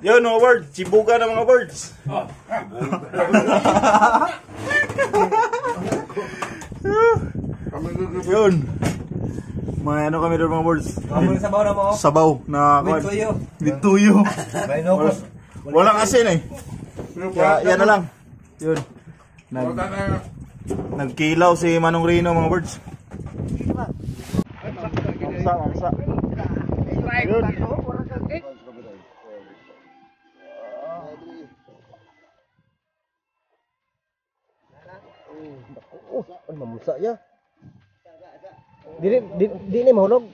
Yun mga birds, sibuga na mga birds. Yun. May ano kami doon mga birds. Sabaw na mo. Sabaw na with tuyo. Walang asin eh. Kaya yan na lang. Yun. Nagkilaw si Manong Rino mga birds. Mamsa. Yun. Ay mamsa ya. Di ni mahulog.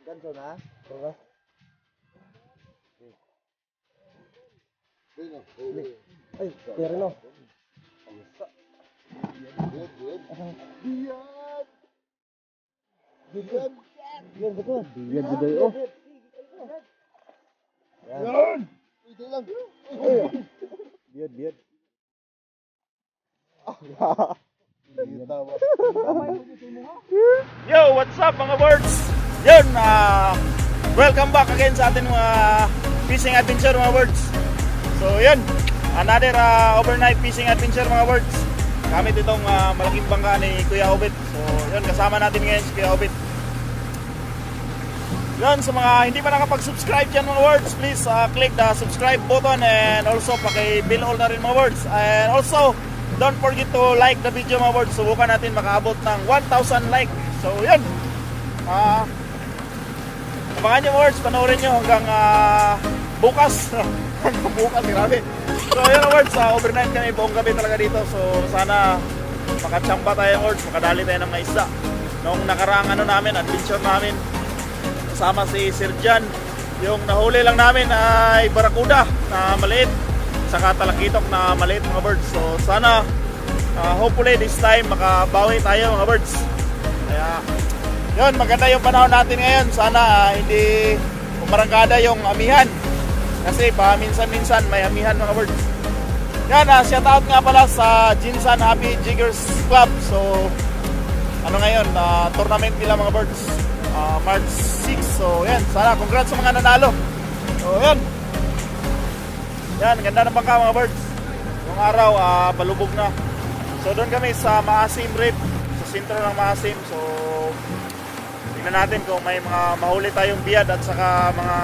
Ganso na. Ay, pero no. Diyan betul. Diyan betul. Oh. Yan. Ito lang. Biad. Yo, what's up mga birds? Yun, welcome back again sa ating mga fishing adventure mga birds. So yun, another overnight fishing adventure mga birds. Gamit itong malaking bangka ni Kuya Obet. So yun, kasama natin ngayon si Kuya Obet. Yun, sa mga hindi pa nakapag-subscribe dyan mga birds, please click the subscribe button and also paki-bell all na rin mga birds. And also, don't forget to like the video mga birds. Subukan natin makaabot ng 1,000 like. So yun, abangan nyo mga birds, panoorin nyo hanggang bukas. Hanggang bukas, grabe. So yun mga birds, overnight kami, buong gabi talaga dito. So sana makachamba tayo mga birds, makadali tayo ng maisda. Noong nakaraang namin, adventure namin, kasama si Sir Jan, yung nahuli lang namin ay barakuda na maliit, saka talakitok na maliit mga birds. So sana hopefully this time makabawi tayo mga birds. Kaya yun, maganda yung panahon natin ngayon. Sana hindi umarangkada yung amihan, kasi pa minsan-minsan may amihan mga birds. Yan, shout out nga pala sa Jinsan Happy Jiggers Club. So ano ngayon, tournament nila mga birds, March 6. So yan, sana congrats sa mga nanalo. So yan, ganda ng bangka mga birds. Yung araw palubog na. So doon kami sa Maasim Reef, sa sentro ng Maasim. So tingnan natin kung may mga mahuli tayong biyad at saka mga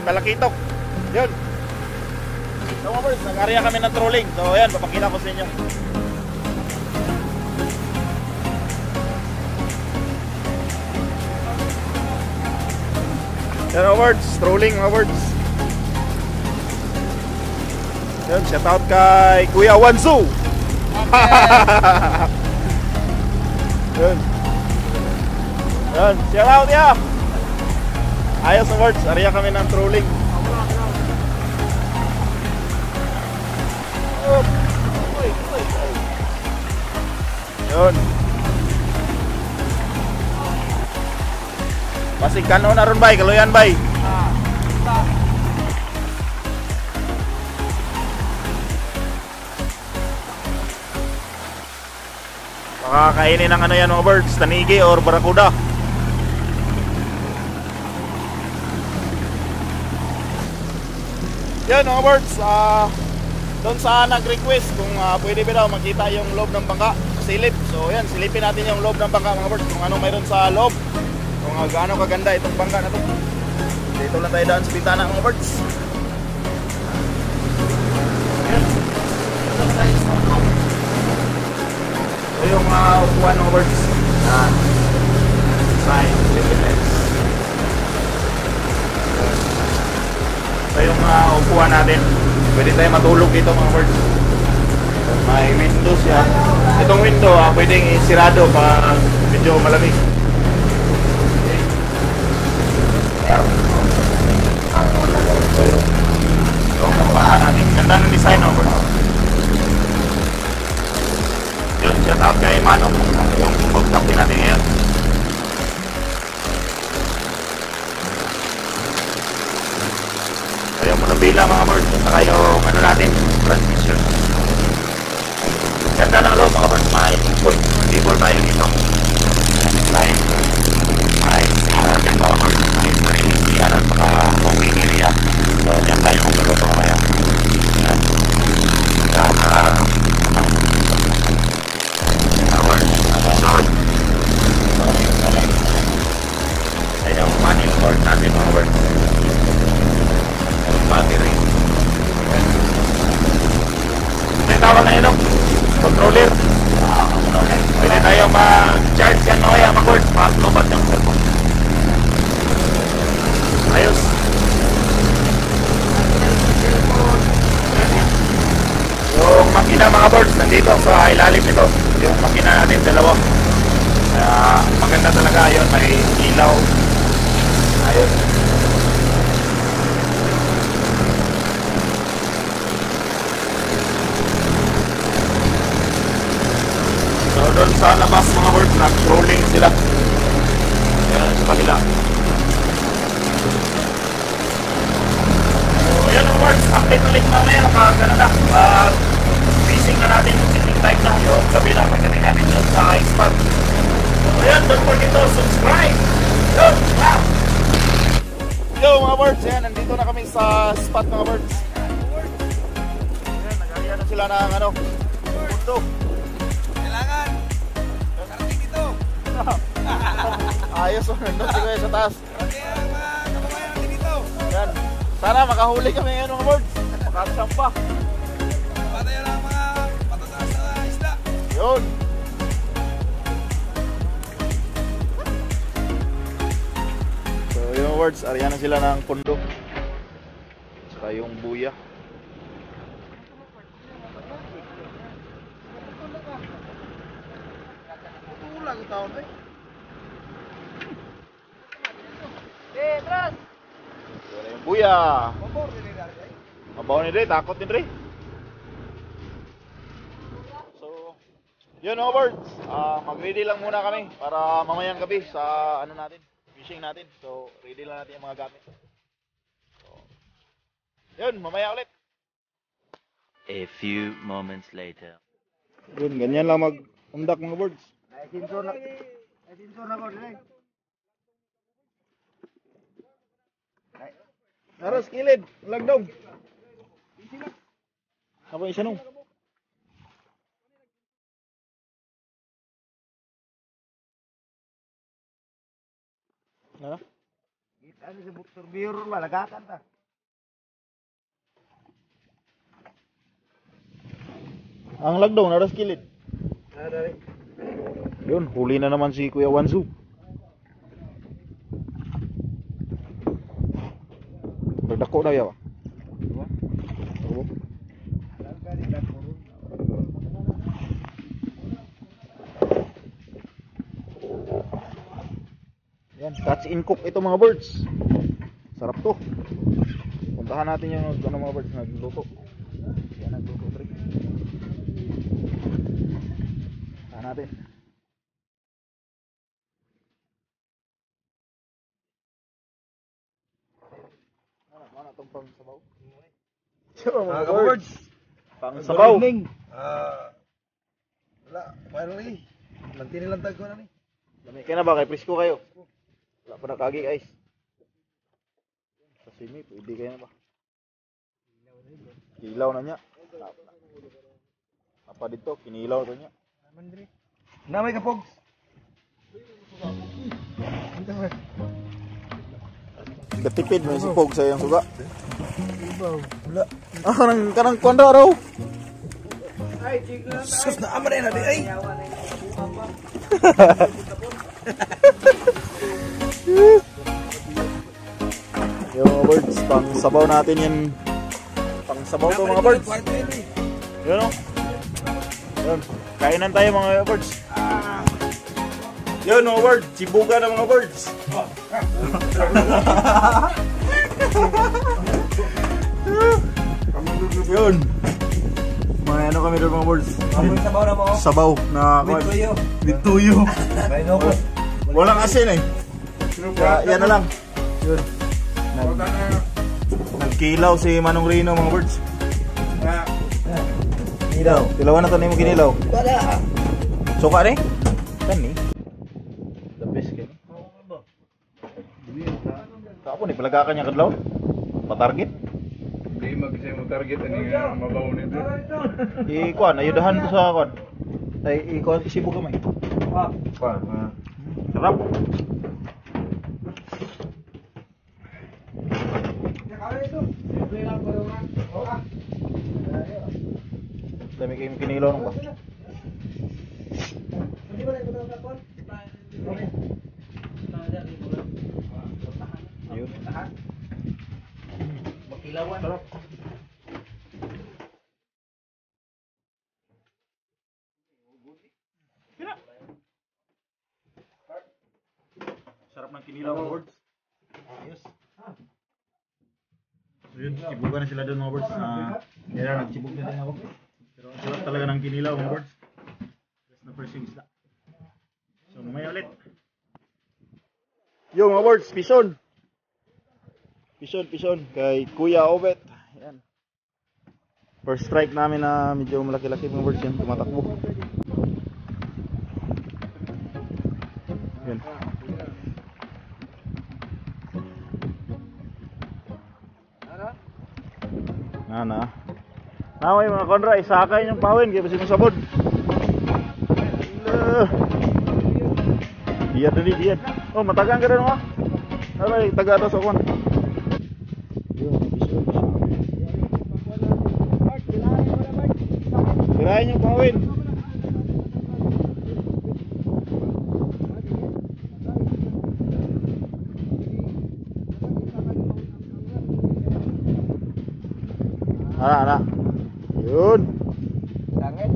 talakitok. Yun. So mga birds, nag-area kami ng trolling. So yan, papakita ko sa inyo. Yan mga birds, trolling mga birds. Yan, shout out kay Kuya Wanzu. Yan, shout out ya. Ayos mga birds, area kami ng trolling. Yun. Masih kanon aron bay, kaluyan bay. Makakainin ng ano yan mga birds, tanigi or barakuda. Yan mga birds, doon sa nag-request kung pwede ba daw makita yung loob ng bangka, silip. So yan, silipin natin yung loob ng bangka mga birds, kung anong mayroon sa loob, kung gaano kaganda itong bangka na to. Dito lang tayo daan sa bintana mga birds. Ito yung upuan mga birds na sign, ito yung upuan natin. Pwede tayo matulog dito mga birds. May window siya. Itong window pwedeng isirado pa medyo malamig. Itong kapahan natin. Ganda ng design over. Yun, shout out kay Manong. Yung bugtapin natin ngayon. Kaya muna bila mga birds. Saka yung ano natin, transmission. Ganda ng loob mga birds. May table tayo dito. Line. May Or natin mga birds. Battery. May tawag na yun, no? Controller. Pwede tayo mag-charge yan o kaya mag-word. Pag-lobat yung cellphone. Ayos. Yung makina mga birds nandito sa ilalim nito. Yung makina natin dalawa. Kaya maganda talaga yun. May ilaw. Ayos. So doon sa labas mga birds, nag-rolling sila. Ayan sa kanila. So ayan mga birds, update ulit mamaya kapag gano'n na. Fishing na natin yung sitting time na yung gabi na pagdating natin doon sa spot. So ayan, don't forget to subscribe. Yun, wow! Yo mga birds, ayan, nandito na kami sa spot mga birds. Ayan, nag-area na sila ng ano, punto. Ayos o, nandun si Kuya sa taas. Kaya mga kababayan natin dito. Yan. Sana makahuli kami ngayon mga birds. Makasampa. Patayo lang mga patatas sa isda. Yun. So yung birds, ariyan na sila ng pundo. Saka yung buya. Tulang yung taon eh. Yan na yung buya. Mabor din yung dari eh. Mabaw ni Dre, takot ni Dre. So, yun mga birds. Mag-ready lang muna kami para mamayang gabi sa ano natin, fishing natin. So, ready lang natin yung mga gamit. So, yun, mamaya ulit. A few moments later. Yun, ganyan lang mag-undak mga birds. Ay, sensor na ko din eh. Aras, kilid, lagdong. Apa yung isa nung? Ano? Ano si Buktor Biyor malagakan ta. Ang lagdong, aras, kilid. Dari. Yun, huli na naman si Kuya Wanzu. Nagdako na yaw. Oo. Yan, catch in cook ito mga birds. Sarap to. Puntahan natin yung ano, mga birds nagluto. Yan, nagluto trick. Puntahan natin. Ano itong pang sabaw? Mga ka-birds. Pang sabaw. Good evening. Wala, finally. Mantini lang tag ko na ni. Dami kayo na ba? Kay Prisco kayo? Wala pa nakagi guys. Sa simi, pwede kayo na ba? Kilaw na niya. Apa dito? Kinilaw to niya. Namay ka, Pogs. Katipid mo si Pog sa iyang suga. Wala. Kanang kwanda raw. Sus na aman na di ay. Yung mga birds, pang sabaw natin yan. Pang sabaw to mga birds. Yun o. Yun. Kainan tayo mga birds. Yun mga birds. Sibuga na mga birds. Yun. May ano kami doon mga birds. Sabaw na mo. Sabaw na With tuyo. with tuyo. May no ko. Walang asin eh. Kaya, yan na lang. Yun. Nagkilaw si Manong Rino mga birds. Ilaw. Kilawan na to na yung kinilaw. Wala. Suka rin? Kan ni? The best kayo. Kapo ni palagakan niya kadlaw. Patarget. Di mag-isay mo target ani nga mabaw nito. Ikuan, ayudahan ko sa kuan. Ay ikuan isibo kamay. Pa. Sarap. Game kinilaw nung ba? Yun. Magkilawan. Sarap. Sarap ng kinilaw mga birds. Ayos. So yun, sibugan na sila doon mga birds. Kaya nagsibog na din ako. Pero ang sarap talaga ng kinilaw mga birds. Best na first yung isda. So mamaya ulit. Yo mga birds, pison. Pison kay Kuya Obet. Yan. First strike namin na medyo malaki-laki mga birds yan, tumatakbo. Yan. Na. Naway mga konra, isakay yung pawin kaya basi mo sabod. Biyad na biyad. Oh, matagang ka rin mo. Naray, taga ato sa kon. Tirahin yung pawin. Ana. Yun. Sangit.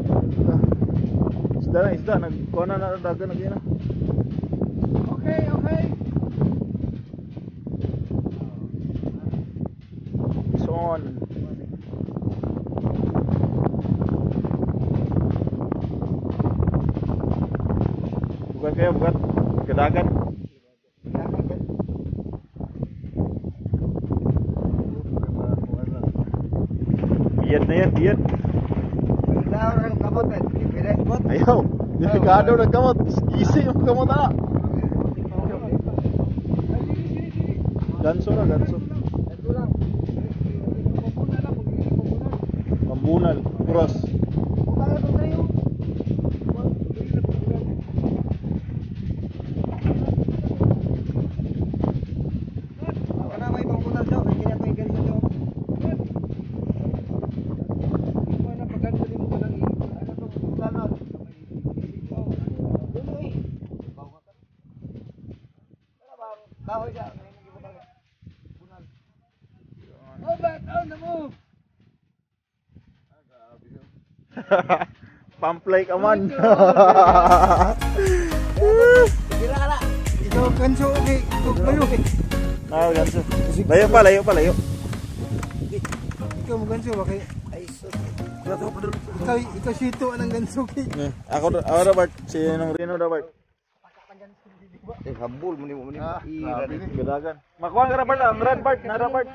Isda. Nagkuha na dagan na gina. Okay. Son. Bukan. Kedagan. Biyad. Ayaw. Delikado na kamot. Isi yung kamot na. Ganso. Pambunal. Cross. Pamplay ka man. Ito ganso okay. Ganso. Layo pa. Ikaw mo ganso ba kay ay sus. Ikaw sito anang ganso kay. Ako Robert, si Rino Robert. Habol mo ni ira ni. Gadagan. Makuha ka Robert, ang red part na Robert.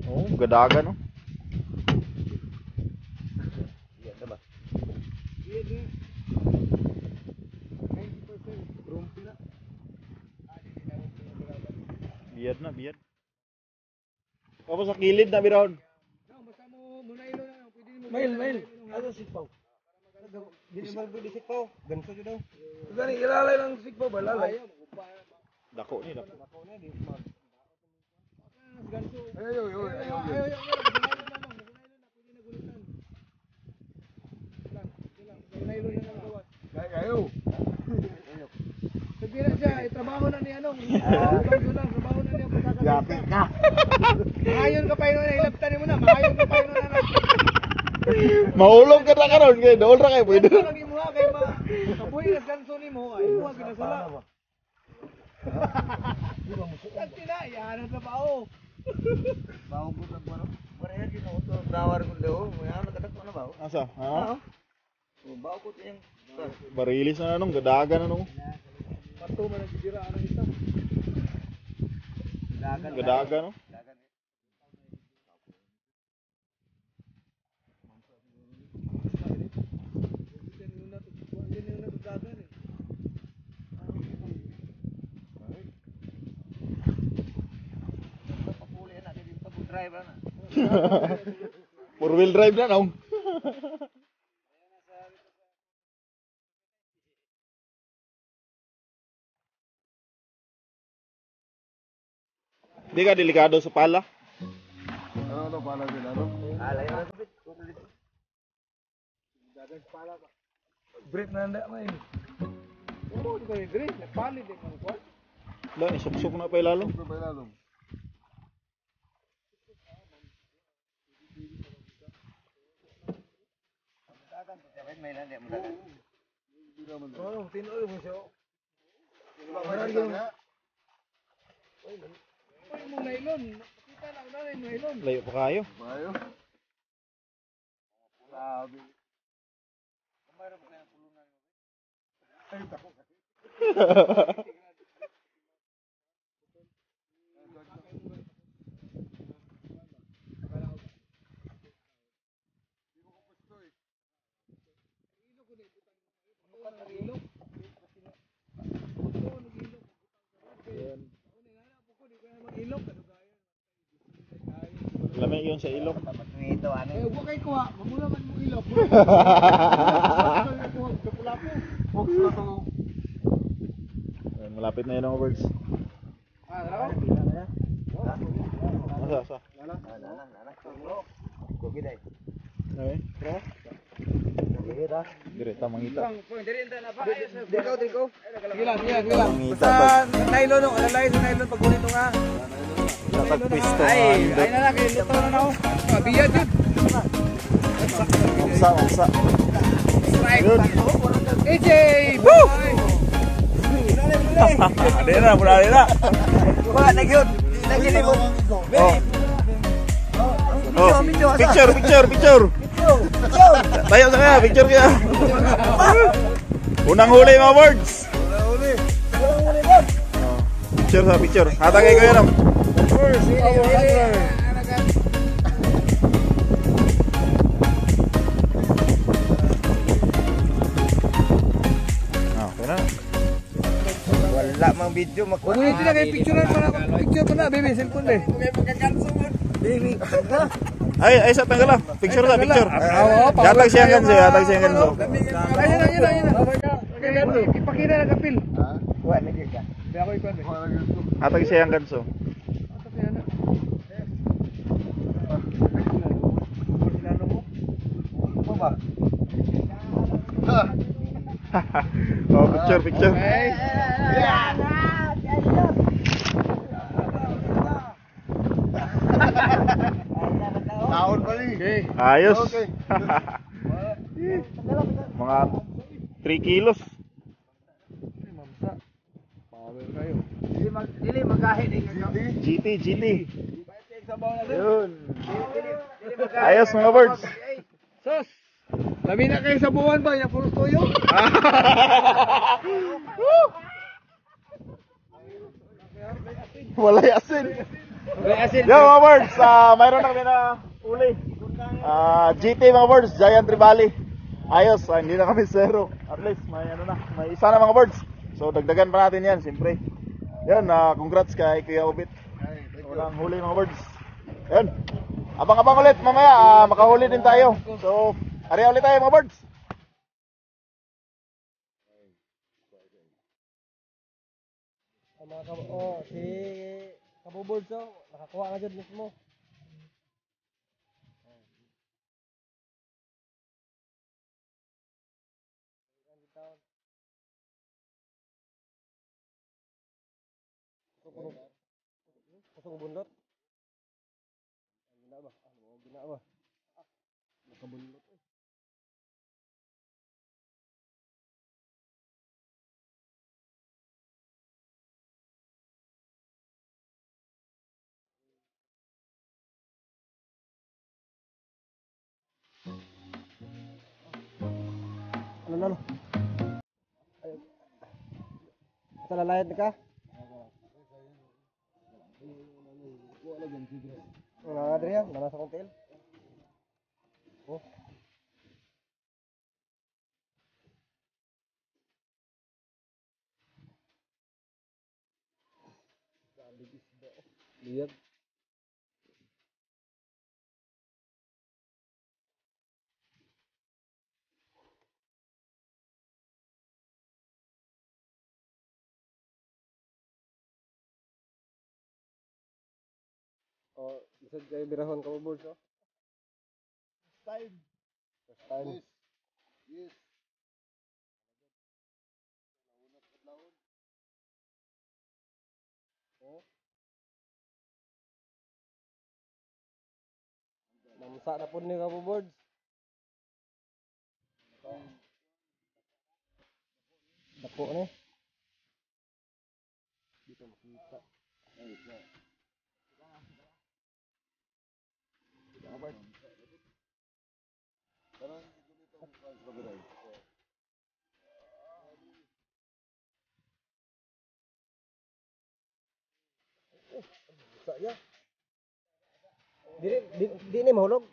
Oh, gadagan no. Biyad. Ako sa kilid na biron. Mail. Ano sikpaw? Di naman pwede sikpaw. Ganso jud daw. Gani ilalay lang sikpaw ba lalay? Dako ni. Ayo. Ayo. Sabi na siya, itrabaho na ni anong. Trabaho na niya. Gapi ka. Maayon ka pa yun na ilaptan mo na. Maayon ka pa yun na. Mahulog ka na karon kay dol ra kay pwede. Ganso lagi mo ha kay ma. Kapoy na ganso ni mo ay mo ginasala. Ang tinaya na trabaho. Bawo ko sa ano? Pareha gino to dawar ko daw. May ano kadako na bawo. Asa? Ha? Bawo ko tiyang Barilis na nung gadagan na nung. pato man ang gidira ana isa. Gadagan no. Driver na. 4-wheel drive na nung. Di ka delikado sa pala. Ano to pala sila no? Alay na tubig. Break na nanda may. Oo, di ba yung break? Napali din ang kwan. Wala, isuksok na pa ilalong. Ano ba ilalong? May landi mo dagan. Oo, tinuloy mo siya. Uy, mo nylon. Kita lang na rin nylon. Layo pa kayo. Mayo. Sabi. Lamay yun sa ilong. Ito ano. Eh, huwag kayo kuha. Mamula man mong ilok. Fox na to. Ayun, malapit na yun ang birds. Ah, Asa? Nana. Kogi dai. Okay. Kogi dah. Direta mangita. Diko. sige lang. Mangita Basta nylon no, alalay sa nylon pag gunito nga. Tatagpisto. Ay na lang kayo luto na no. Mabiyad yun. Maksa. Strike. AJ! Woo! Adena, mula adena. Wala na gyud. Lagi ni mo. Oh. Picture. Tayo sa kaya, picture kaya. Unang huli mga birds. Picture. Hatagay ko yan. Okay na. Wala mang video makuha. Gunito na kayo picture pa na baby cellphone eh. Baby. Ay sa tanggal lang. Picture. Oo, Yatag siyang ganso. Ayun na. Ipakita na kapil. Wala na gyud ka. Hindi ako ikon eh. Hatag siyang ganso. Mo ba? Oh, picture. Okay. Taon pa rin. Okay. Ayos. Okay. Mga 3 kilos. Power kayo. Dili magahit GT. Yun. Ayos mga birds. Sus! Labi na kayo sa buwan ba? Yung puro tuyo? Wala asin. asin. Yo mga birds, mayroon na kami na uli. GT mga birds, Giant Trevally. Ayos, hindi na kami zero. At least may isa na mga birds. So dagdagan pa natin yan, siyempre. Yan, congrats kay Kuya Obit. Walang huli mga birds. Yan. Abang-abang ulit mamaya, makahuli din tayo. So, area ulit tayo mga birds. Si Kabubord nakakuha na dyan mismo. Kusog bundot. Gina ba? Nakabundot eh. Ano? Sa lalayat ka? Wala nga Adrian, nasa kontel. Oh. Lihat. Oh, isad kayo birahon ka board no? Time. First time. Yes. Namsa na po ni ka board. Dako ni. Dito makita. Saya. Di ni mahulog.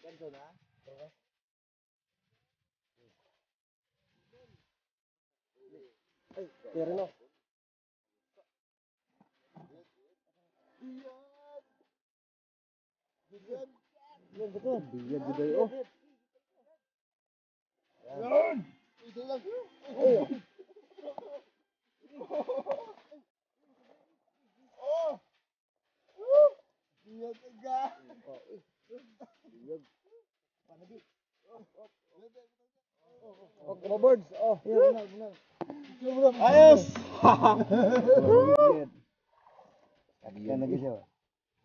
Ganto na. Ay, pero no. Yan betul. Biyad gede oh. Yan. Ito lang. Oh. Oh. Biyad ka. Okay, boards. Oh, here na. Ayos! Biyad lagi siya.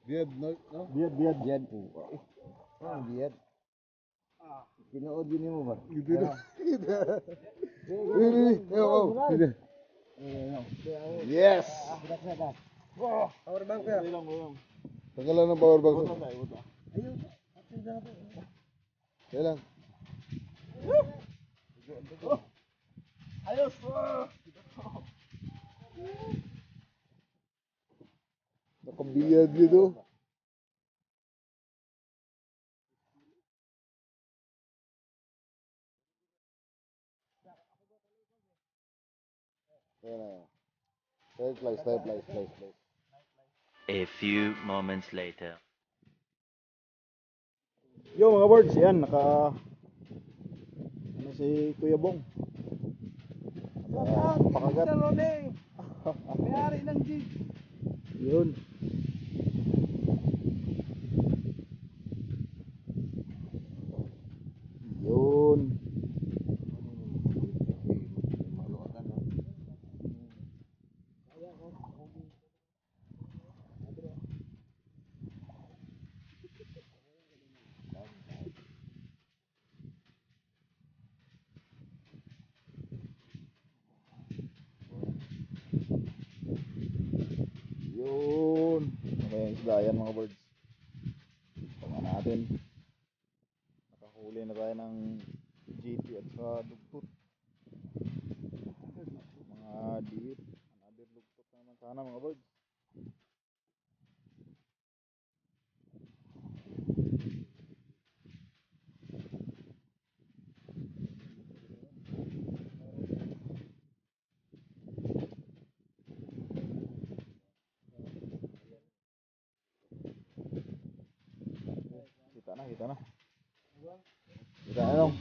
Biyad no? Biyad. Ah, biyad. Tinood yun mo ba? Yes. Power bank ya. Tagalan ng power bank. Kailan? Ayos! Nakabiyad dito. Slice. A few moments later. Yo mga birds, yan naka ano si Kuya Bong. Pakagat. May-ari ng jig. Yun. Yun. Yun. Okay, isda yan mga birds. Tingnan natin. Nakahuli na tayo ng GT at sa dugtut. Mga diit. Another dugtut na naman sana mga birds. Kita na. Kita na lang.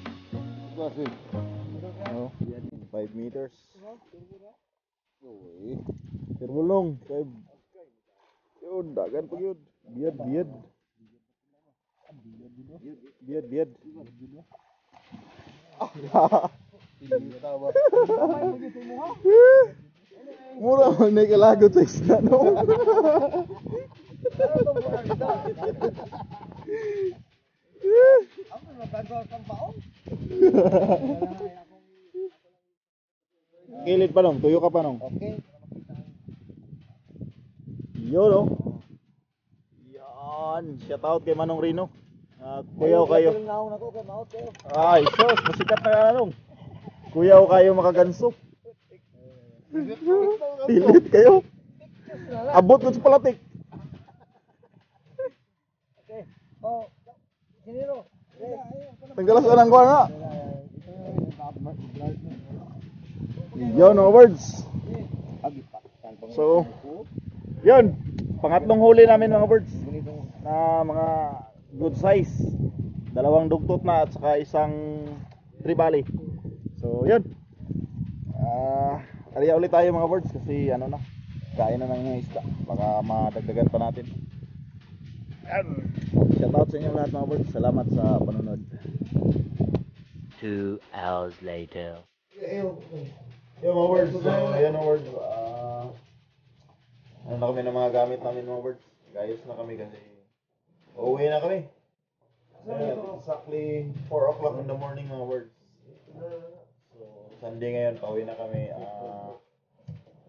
Oh, 5 meters. Terbulong. Yun, dagan pag yun. Biad. Mura mo na ikalagot sa isla, no? Kilid pa nung, tuyo ka pa nung. Okay. Yun no. Yan, shout out kay Manong Rino. Kuyaw kayo. Ay, sus, masikat na nung. Kuyaw kayo makagansok. Pilit kayo. Abot ko sa palatik. Oh. Siniro. Tanggalas ka ng kuha nga. Yun, no words. So, yun. Pangatlong huli namin mga birds. Na mga good size. 2 dugtot na at saka isang tribali. So, yun. Kaya ulit tayo mga birds kasi ano na, kain na ng isda. Baka madagdagan pa natin. Yan. Shoutout sa inyo lahat mga birds. Salamat sa panonood. 2 hours later. Yo mga birds, so ayan mga birds. Ano na kami ng mga gamit namin mga birds. Gayos na kami kasi uuwi na kami. Exactly 4 o'clock in the morning mga birds. So Sunday ngayon, pauwi na kami.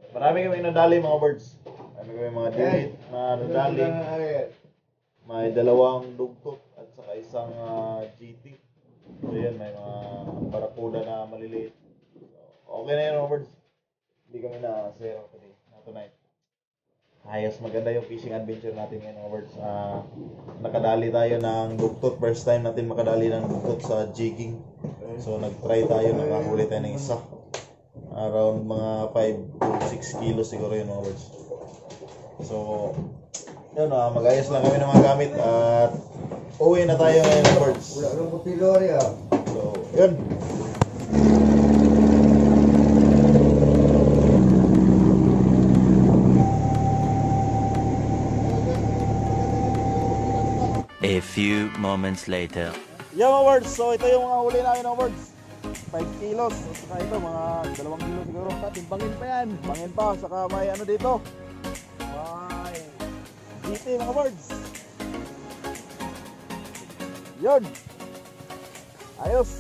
Marami kami nadali mga birds. Marami kami mga dilit na nadali. May 2 dugtot at saka isang GT. So yan, may mga barakuda na maliliit. So, okay na yun mga birds. Hindi kami na zero today, na tonight. Ayos, maganda yung fishing adventure natin ngayon mga birds. Nakadali tayo ng dugtot. First time natin makadali ng dugtot sa jigging. So nag-try tayo, nakahuli tayo ng isa. Around mga 5 to 6 kilos siguro yun mga birds. So yun, mag-ayos lang kami ng mga gamit at uwi na tayo ngayon mga birds. So yun. A few moments later. Yeah mga birds, so ito yung mga huli namin mga birds. 5 kilos, at saka ito mga 2 kilos siguro. Timbangin pa yan, timbangin pa, saka may ano dito. May GT mga birds. Yun. Ayos.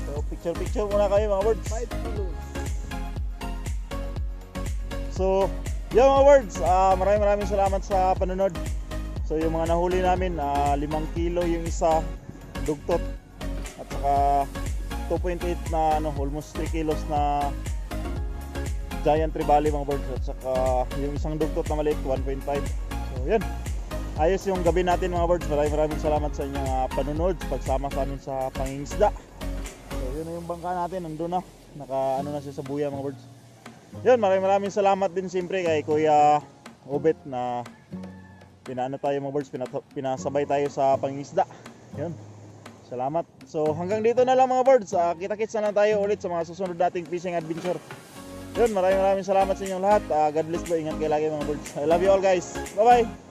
So picture muna kayo mga birds. 5 kilos. So yun mga birds, maraming salamat sa panonood. So yung mga nahuli namin, 5 kilo yung isa dugtot at saka 2.8 na almost 3 kilos na giant trevally mga birds at saka yung isang dugtot na maliit 1.5. So yan, ayos yung gabi natin mga birds. Maraming salamat sa inyong panonood, pagsama sa amin sa pangingisda. So yun na yung bangka natin, nandun na, naka ano na siya sa buya mga birds. Yun, maraming salamat din siyempre kay Kuya Obet na pinaano tayo mga birds, pinasabay tayo sa pangingisda. Yun, salamat. So hanggang dito na lang mga birds. Kita-kits na lang tayo ulit sa mga susunod nating fishing adventure. Yun, maraming salamat sa inyong lahat. God bless po, ingat kayo lagi mga birds. I love you all guys, bye bye.